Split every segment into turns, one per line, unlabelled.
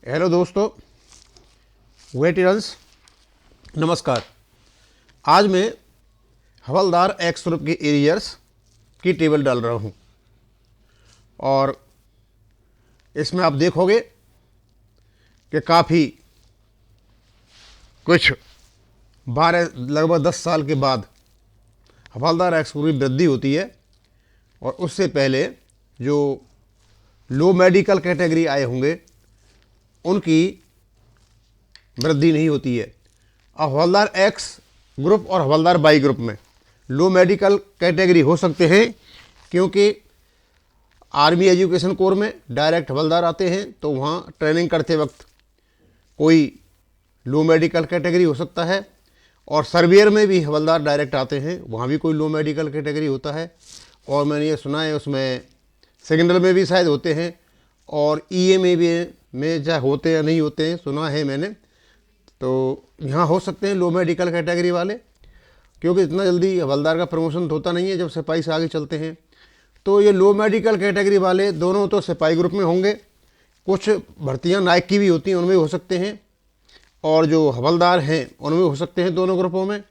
Hello दोस्तों, veterans नमस्कार। आज मैं हवलदार एक्स ग्रुप के एरियर्स की टेबल डाल रहा हूँ और इसमें आप देखोगे कि काफ़ी कुछ 12 लगभग 10 साल के बाद हवलदार एक्स ग्रुप की वृद्धि होती है और उससे पहले जो लो मेडिकल कैटेगरी आए होंगे उनकी वृद्धि नहीं होती है। अब हवलदार एक्स ग्रुप और हवलदार वाई ग्रुप में लो मेडिकल कैटेगरी हो सकते हैं क्योंकि आर्मी एजुकेशन कोर में डायरेक्ट हवलदार आते हैं, तो वहाँ ट्रेनिंग करते वक्त कोई लो मेडिकल कैटेगरी हो सकता है। और सर्वेयर में भी हवलदार डायरेक्ट आते हैं, वहाँ भी कोई लो मेडिकल कैटेगरी होता है। और मैंने ये सुना है उसमें सिग्नल में भी शायद होते हैं और ईए में चाहे होते या नहीं होते हैं, सुना है मैंने। तो यहाँ हो सकते हैं लो मेडिकल कैटेगरी वाले, क्योंकि इतना जल्दी हवलदार का प्रमोशन होता नहीं है जब सिपाही से आगे चलते हैं। तो ये लो मेडिकल कैटेगरी वाले दोनों तो सिपाही ग्रुप में होंगे, कुछ भर्तियाँ नायक की भी होती हैं उनमें हो सकते हैं, और जो हवलदार हैं उनमें हो सकते हैं दोनों ग्रुपों में,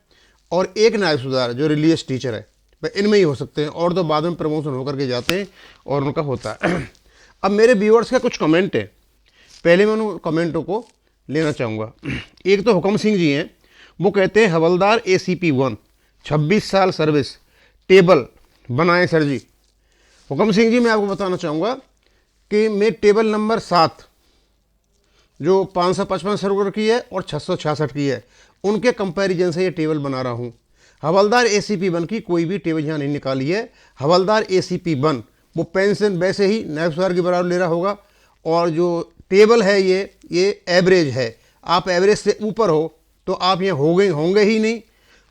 और एक नायक सूबेदार जो रिलीजियस टीचर है वह इनमें ही हो सकते हैं, और तो बाद में प्रमोशन होकर के जाते हैं और उनका होता है। अब मेरे व्यूअर्स का कुछ कमेंट है, पहले मैं उन कमेंटों को लेना चाहूँगा। एक तो हुकम सिंह जी हैं, वो कहते हैं हवलदार ACP 1 26 साल सर्विस टेबल बनाएं सर जी। हुकम सिंह जी, मैं आपको बताना चाहूँगा कि मैं टेबल नंबर 7 जो 555 सर्वर की है और 666 की है, उनके कंपैरिजन से ये टेबल बना रहा हूँ। हवलदार ACP 1 की कोई भी टेबल यहाँ नहीं निकाली है। हवलदार ACP 1 वो पेंशन वैसे ही नायब सूबेदार के बराबर ले रहा होगा, और जो टेबल है ये एवरेज है। आप एवरेज से ऊपर हो तो आप यहाँ होंगे ही नहीं,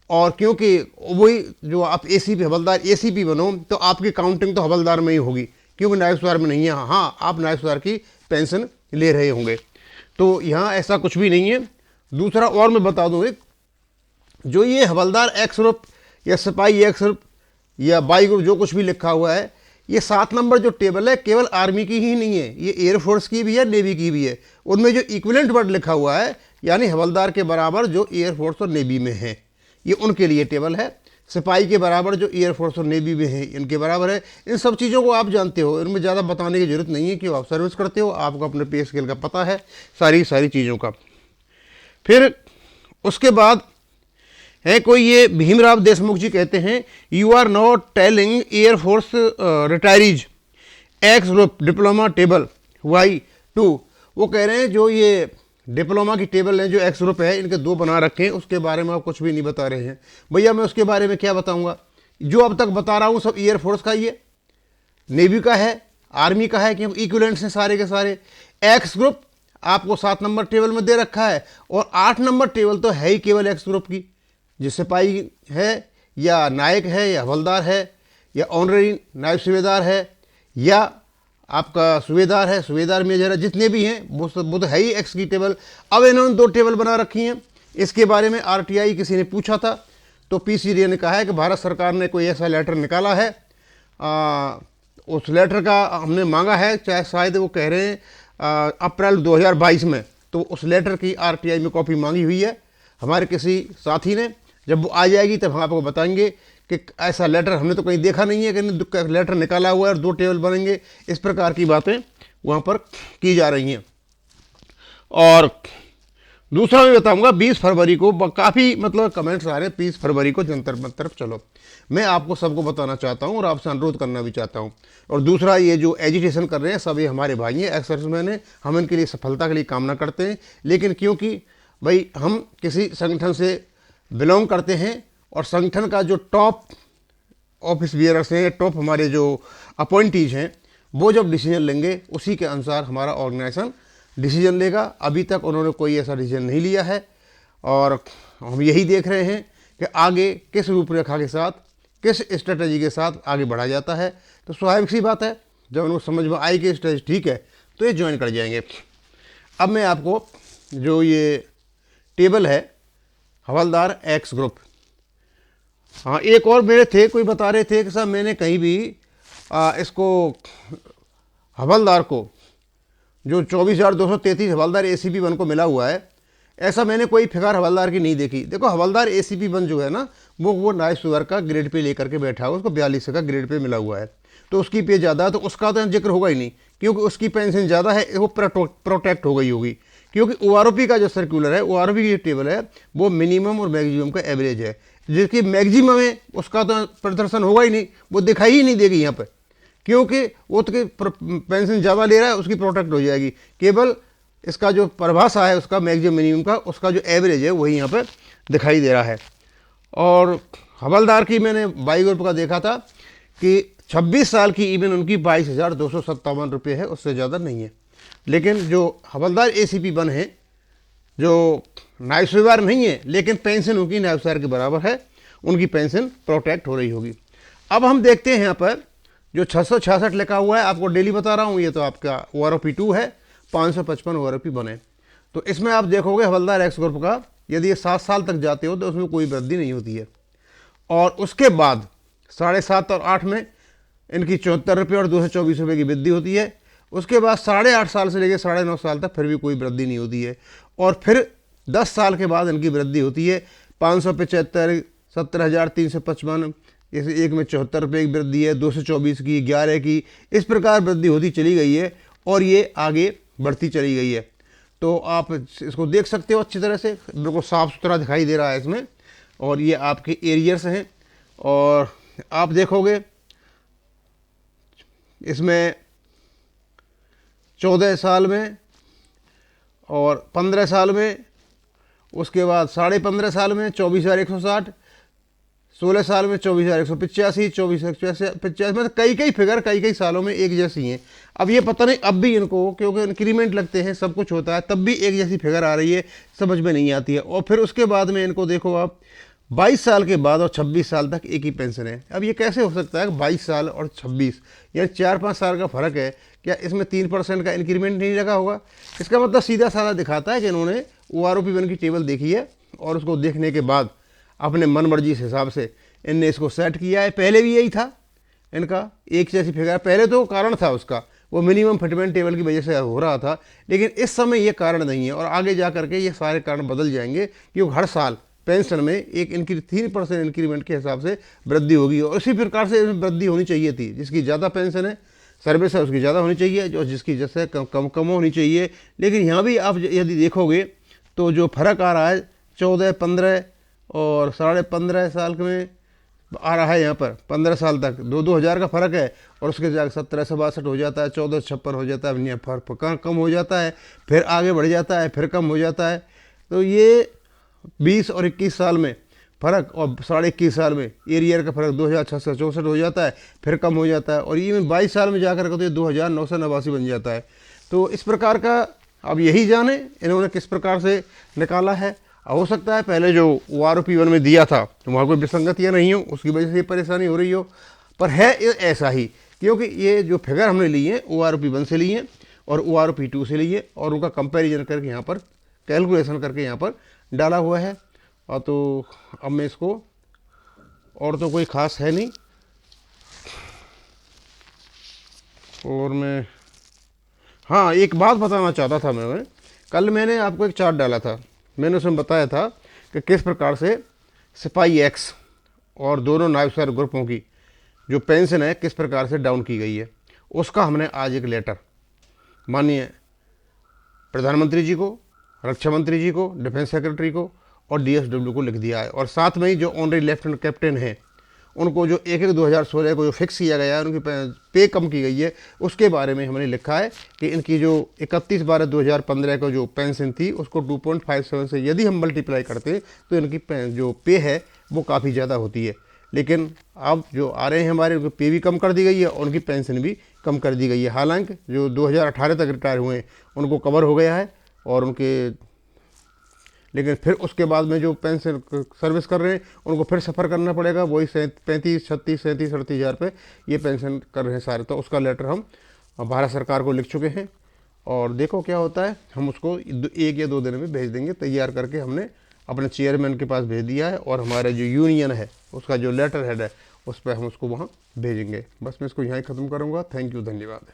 और क्योंकि वही जो आप ACP हवलदार ACP बनो तो आपकी काउंटिंग तो हवलदार में ही होगी, क्योंकि नायब सूबेदार में नहीं है। हाँ, आप नायब सूबेदार की पेंशन ले रहे होंगे, तो यहाँ ऐसा कुछ भी नहीं है। दूसरा और मैं बता दूँ, एक जो ये हवलदार एक्स ग्रुप या सिपाही एक्स ग्रुप या वाई ग्रुप जो कुछ भी लिखा हुआ है, ये 7 नंबर जो टेबल है केवल आर्मी की ही नहीं है, ये एयरफोर्स की भी है, नेवी की भी है। उनमें जो इक्विवेलेंट वर्ड लिखा हुआ है, यानी हवलदार के बराबर जो एयरफोर्स और नेवी में है, ये उनके लिए टेबल है। सिपाही के बराबर जो एयरफोर्स और नेवी में है, इनके बराबर है। इन सब चीज़ों को आप जानते हो, इनमें ज़्यादा बताने की जरूरत नहीं है कि आप सर्विस करते हो, आपको अपने पे स्केल का पता है सारी चीज़ों का। फिर उसके बाद है कोई ये भीमराव देशमुख जी कहते हैं, you are not telling air force retirees X group diploma table Y2। वो कह रहे हैं जो ये डिप्लोमा की टेबल है जो एक्स ग्रुप है, इनके 2 बना रखे हैं, उसके बारे में आप कुछ भी नहीं बता रहे हैं। भैया मैं उसके बारे में क्या बताऊंगा, जो अब तक बता रहा हूँ सब एयरफोर्स का ही है, नेवी का है, आर्मी का है, कि इक्विवेलेंट्स हैं सारे के सारे। एक्स ग्रुप आपको 7 नंबर टेबल में दे रखा है, और 8 नंबर टेबल तो है ही केवल एक्स ग्रुप की, जो सिपाही है या नायक है या हवलदार है या ऑनररी नायब सूबेदार है या आपका सूबेदार है, सूबेदार मेजर है, जितने भी हैं वो तो है ही एक्स की टेबल। अब इन्होंने 2 टेबल बना रखी हैं। इसके बारे में RTI किसी ने पूछा था, तो PCDA ने कहा है कि भारत सरकार ने कोई ऐसा लेटर निकाला है, उस लेटर का हमने मांगा है, चाहे शायद वो कह रहे हैं अप्रैल 2022 में, तो उस लेटर की RTI में कॉपी मांगी हुई है हमारे किसी साथी ने। जब वो आ जाएगी तब हम आपको बताएंगे कि ऐसा लेटर हमने तो कहीं देखा नहीं है कि लेटर निकाला हुआ है और 2 टेबल बनेंगे। इस प्रकार की बातें वहाँ पर की जा रही हैं। और दूसरा मैं बताऊंगा, 20 फरवरी को काफ़ी मतलब कमेंट्स आ रहे हैं, 20 फरवरी को जंतर मंतर चलो। मैं आपको सबको बताना चाहता हूँ और आपसे अनुरोध करना भी चाहता हूँ। और दूसरा, ये जो एजिटेशन कर रहे हैं सब ये हमारे भाई हैं, एक्स सर्विसमैन हैं, हम इनके लिए सफलता के लिए कामना करते हैं। लेकिन क्योंकि भाई हम किसी संगठन से बिलोंग करते हैं और संगठन का जो टॉप ऑफिस बियरर्स हैं, टॉप हमारे जो अपॉइंटीज हैं, वो जब डिसीजन लेंगे उसी के अनुसार हमारा ऑर्गेनाइजेशन डिसीजन लेगा। अभी तक उन्होंने कोई ऐसा डिसीजन नहीं लिया है, और हम यही देख रहे हैं कि आगे किस रूपरेखा के साथ, किस स्ट्रेटजी के साथ आगे बढ़ा जाता है। तो स्वाभाविक सी बात है, जब उनको समझ में आए कि स्ट्रेटजी ठीक है तो ये ज्वाइन कर जाएंगे। अब मैं आपको जो ये टेबल है हवलदार एक्स ग्रुप, हाँ एक और मेरे थे, कोई बता रहे थे कि साहब मैंने कहीं भी इसको हवलदार को जो 24,233 हवलदार ACP 1 को मिला हुआ है, ऐसा मैंने कोई फिगर हवलदार की नहीं देखी। देखो हवलदार ACP 1 जो है ना, वो नाइट सुअर का ग्रेड पे लेकर के बैठा हुआ, उसको 42 का ग्रेड पे मिला हुआ है, तो उसकी पे ज़्यादा है, तो उसका तो जिक्र होगा ही नहीं, क्योंकि उसकी पेंशन ज़्यादा है, वो प्रोटेक्ट हो गई होगी। क्योंकि OROP का जो सर्कुलर है, OROP की जो टेबल है, वो मिनिमम और मैक्सिमम का एवरेज है, जिसकी मैक्सिमम है उसका तो प्रदर्शन होगा ही नहीं, वो दिखाई ही नहीं देगी यहाँ पर, क्योंकि वो तो पेंशन ज़्यादा ले रहा है, उसकी प्रोटेक्ट हो जाएगी। केवल इसका जो परिभाषा है उसका मैक्सिमम मिनिमम का, उसका जो एवरेज है वही यहाँ पर दिखाई दे रहा है। और हवलदार की मैंने बाई ग्रुप का देखा था कि 26 साल की इवन उनकी 22,257 रुपये है, उससे ज़्यादा नहीं है। लेकिन जो हवलदार ACP 1 है, जो नायब सूबेदार नहीं है, लेकिन पेंशन उनकी नायब सूबेदार के बराबर है, उनकी पेंशन प्रोटेक्ट हो रही होगी। अब हम देखते हैं यहाँ पर जो 666 लिखा हुआ है, आपको डेली बता रहा हूँ, ये तो आपका OROP 2 है, 555 OROP 1 है। तो इसमें आप देखोगे हवलदार एक्स ग्रुप का, यदि ये 7 साल तक जाते हो तो उसमें कोई वृद्धि नहीं होती है। और उसके बाद 7.5 और 8 में इनकी 74 रुपये और 224 रुपये की वृद्धि होती है। उसके बाद 8.5 साल से लेकर 9.5 साल तक फिर भी कोई वृद्धि नहीं होती है। और फिर 10 साल के बाद इनकी वृद्धि होती है, 575, 17,355, जैसे एक में 74 रुपये की वृद्धि है, 224 की, 11 की, इस प्रकार वृद्धि होती चली गई है और ये आगे बढ़ती चली गई है। तो आप इसको देख सकते हो अच्छी तरह से, बिल्कुल साफ़ सुथरा दिखाई दे रहा है इसमें। और ये आपके एरियर्स हैं, और आप देखोगे इसमें 14 साल में और 15 साल में, उसके बाद 15.5 साल में 24,160, 16 साल में 24,185, 24,185, मतलब कई फिगर कई सालों में एक जैसी हैं। अब ये पता नहीं अब भी इनको, क्योंकि इंक्रीमेंट लगते हैं, सब कुछ होता है, तब भी एक जैसी फिगर आ रही है, समझ में नहीं आती है। और फिर उसके बाद में इनको देखो आप, 22 साल के बाद और 26 साल तक एक ही पेंशन है। अब ये कैसे हो सकता है कि 22 साल और 26, यानी 4-5 साल का फ़र्क है, क्या इसमें 3% का इंक्रीमेंट नहीं लगा होगा? इसका मतलब सीधा साधा दिखाता है कि इन्होंने OROP 1 की टेबल देखी है और उसको देखने के बाद अपने मन मर्जी के हिसाब से इनने इसको सेट किया है। पहले भी यही था इनका, एक जैसी फिगर, पहले तो कारण था उसका, वो मिनिमम फिटमेंट टेबल की वजह से हो रहा था, लेकिन इस समय ये कारण नहीं है और आगे जा करके ये सारे कारण बदल जाएंगे, क्योंकि हर साल पेंशन में एक 3% इंक्रीमेंट के हिसाब से वृद्धि होगी। और इसी प्रकार से वृद्धि होनी चाहिए थी, जिसकी ज़्यादा पेंशन है, सर्विस है, उसकी ज़्यादा होनी चाहिए, जो जिसकी जैसे कम होनी चाहिए। लेकिन यहाँ भी आप यदि देखोगे तो जो फर्क आ रहा है 14, 15 और 15.5 साल में आ रहा है, यहाँ पर 15 साल तक 2-2 हज़ार का फ़र्क है, और उसके जाकर 1762 हो जाता है, 1456 हो जाता है, फर्क कम हो जाता है, फिर आगे बढ़ जाता है, फिर कम हो जाता है। तो ये 20 और 21 साल में फ़र्क, और 21.5 साल में एरियर का फ़र्क 2,664 हो जाता है, फिर कम हो जाता है, और ये 22 साल में जाकर के तो ये 2,989 बन जाता है। तो इस प्रकार का अब यही जाने इन्होंने किस प्रकार से निकाला है। हो सकता है पहले जो OROP 1 में दिया था तो वहाँ कोई विसंगतियाँ नहीं हो, उसकी वजह से ये परेशानी हो रही हो, पर है ऐसा ही, क्योंकि ये जो फिगर हमने ली है OROP 1 से ली है और OROP 2 से ली है, और उनका कंपैरिजन करके यहाँ पर कैलकुलेशन करके यहाँ पर डाला हुआ है। और तो अब मैं इसको, और तो कोई ख़ास है नहीं, और मैं हाँ एक बात बताना चाहता था मैं कल मैंने आपको एक चार्ट डाला था, मैंने उसमें बताया था कि किस प्रकार से सिपाही एक्स और दोनों नायब सर ग्रुपों की जो पेंशन है किस प्रकार से डाउन की गई है। उसका हमने आज एक लेटर माननीय प्रधानमंत्री जी को, रक्षा मंत्री जी को, डिफेंस सेक्रेटरी को और DSW को लिख दिया है, और साथ में ही जो ऑनरी लेफ्टिनेंट कैप्टन हैं उनको जो 1/1/2016 को जो फिक्स किया गया है, उनकी पे कम की गई है, उसके बारे में हमने लिखा है कि इनकी जो 31/12/2015 को जो पेंशन थी उसको 2.57 से यदि हम मल्टीप्लाई करते तो इनकी जो पे है वो काफ़ी ज़्यादा होती है। लेकिन अब जो आ रहे हैं हमारे, उनकी पे भी कम कर दी गई है और उनकी पेंशन भी कम कर दी गई है। हालांकि जो 2018 तक रिटायर हुए हैं उनको कवर हो गया है, और उनके लेकिन फिर उसके बाद में जो पेंशन सर्विस कर रहे हैं उनको फिर सफ़र करना पड़ेगा, वही 35, 36, 37, 38 हज़ार पे ये पेंशन कर रहे हैं सारे। तो उसका लेटर हम भारत सरकार को लिख चुके हैं, और देखो क्या होता है, हम उसको 1 या 2 दिन में भेज देंगे, तैयार करके हमने अपने चेयरमैन के पास भेज दिया है, और हमारे जो यूनियन है उसका जो लेटर हेड है उस पर हम उसको वहाँ भेजेंगे। बस मैं इसको यहाँ ही ख़त्म करूँगा। थैंक यू, धन्यवाद।